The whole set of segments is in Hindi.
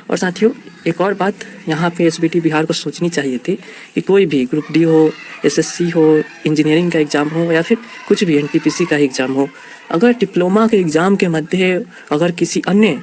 और साथियों, एक और बात यहाँ पे एसबीटी बिहार को सोचनी चाहिए थी कि कोई भी ग्रुप डी हो, एसएससी हो, इंजीनियरिंग का एग्ज़ाम हो या फिर कुछ भी एनटीपीसी का एग्ज़ाम हो, अगर डिप्लोमा के एग्ज़ाम के मध्य अगर किसी अन्य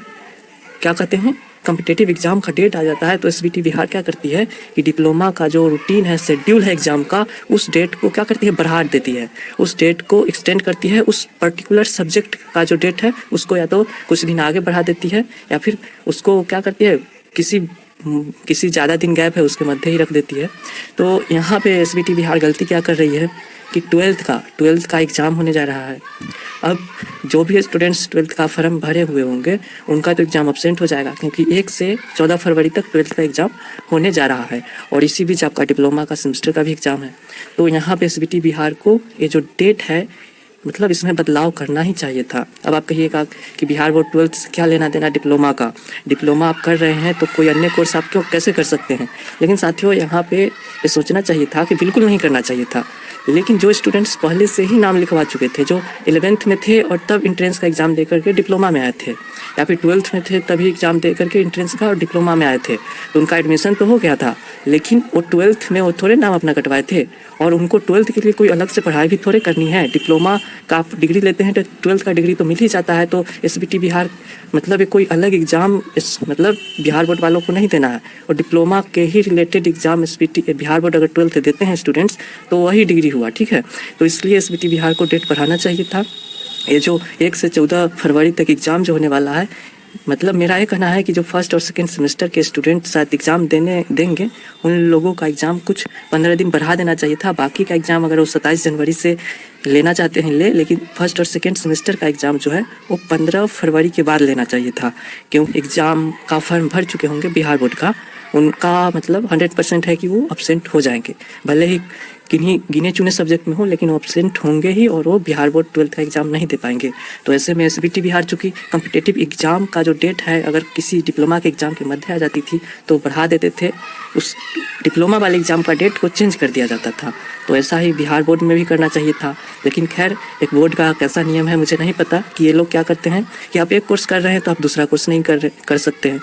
क्या कहते हैं कॉम्पिटिटिव एग्ज़ाम का डेट आ जाता है, तो एसबीटी बिहार क्या करती है कि डिप्लोमा का जो रूटीन है, शेड्यूल है एग्ज़ाम का, उस डेट को क्या करती है, बढ़ा देती है, उस डेट को एक्सटेंड करती है, उस पर्टिकुलर सब्जेक्ट का जो डेट है उसको या तो कुछ दिन आगे बढ़ा देती है या फिर उसको क्या करती है, किसी ज़्यादा दिन गैप है उसके मध्य ही रख देती है। तो यहाँ पे एसबीटी बिहार गलती क्या कर रही है कि ट्वेल्थ का एग्ज़ाम होने जा रहा है। अब जो भी स्टूडेंट्स ट्वेल्थ का फॉर्म भरे हुए होंगे उनका तो एग्ज़ाम अब्सेंट हो जाएगा, क्योंकि 1 से 14 फरवरी तक ट्वेल्थ का एग्ज़ाम होने जा रहा है और इसी बीच आपका डिप्लोमा का सेमेस्टर का भी एग्ज़ाम है। तो यहाँ पे एसबीटी बिहार को ये जो डेट है, मतलब इसमें बदलाव करना ही चाहिए था। अब आप कहिएगा कि बिहार बोर्ड ट्वेल्थ से क्या लेना देना डिप्लोमा का, डिप्लोमा आप कर रहे हैं तो कोई अन्य कोर्स आप क्यों कैसे कर सकते हैं। लेकिन साथियों, यहाँ पे ये सोचना चाहिए था कि बिल्कुल नहीं करना चाहिए था। लेकिन जो स्टूडेंट्स पहले से ही नाम लिखवा चुके थे, जो 11th में थे और तब इंट्रेंस का एग्ज़ाम दे करके डिप्लोमा में आए थे, या फिर 12th में थे तभी एग्ज़ाम दे करके इंट्रेंस का और डिप्लोमा में आए थे, तो उनका एडमिशन तो हो गया था, लेकिन वो 12th में वो थोड़े नाम अपना कटवाए थे और उनको 12th के लिए कोई अलग से पढ़ाई भी थोड़े करनी है। डिप्लोमा का आप डिग्री लेते हैं तो 12th का डिग्री तो मिल ही जाता है। तो एसबीटी बिहार मतलब ये कोई अलग एग्ज़ाम मतलब बिहार बोर्ड वालों को नहीं देना है, और डिप्लोमा के ही related exam SBT Bihar board अगर 12th देते हैं स्टूडेंट्स तो वही डिग्री हुआ, ठीक है। तो इसलिए एसबीटी बिहार को डेट बढ़ाना चाहिए था। ये जो 1 से 14 फरवरी तक एग्ज़ाम जो होने वाला है, मतलब मेरा ये कहना है कि जो फर्स्ट और सेकंड सेमेस्टर के स्टूडेंट शायद एग्ज़ाम देंगे, उन लोगों का एग्ज़ाम कुछ 15 दिन बढ़ा देना चाहिए था। बाकी का एग्ज़ाम अगर वो 27 जनवरी से लेना चाहते हैं लेकिन फर्स्ट और सेकंड सेमेस्टर का एग्ज़ाम जो है वो 15 फरवरी के बाद लेना चाहिए था, क्योंकि एग्ज़ाम का फॉर्म भर चुके होंगे बिहार बोर्ड का, उनका मतलब 100% है कि वो अब्सेंट हो जाएंगे, भले ही किन्हीं गिने चुने सब्जेक्ट में हो, लेकिन वो अब्सेंट होंगे ही और वो बिहार बोर्ड 12th का एग्ज़ाम नहीं दे पाएंगे। तो ऐसे में एसबीटी बिहार चूँकि कॉम्पिटिटिव एग्ज़ाम का जो डेट है अगर किसी डिप्लोमा के एग्ज़ाम के मध्य आ जाती थी तो बढ़ा देते थे, उस डिप्लोमा वाले एग्ज़ाम का डेट को चेंज कर दिया जाता था। तो ऐसा ही बिहार बोर्ड में भी करना चाहिए था। लेकिन खैर, एक बोर्ड का कैसा नियम है मुझे नहीं पता कि ये लोग क्या करते हैं कि आप एक कोर्स कर रहे हैं तो आप दूसरा कोर्स नहीं कर सकते हैं।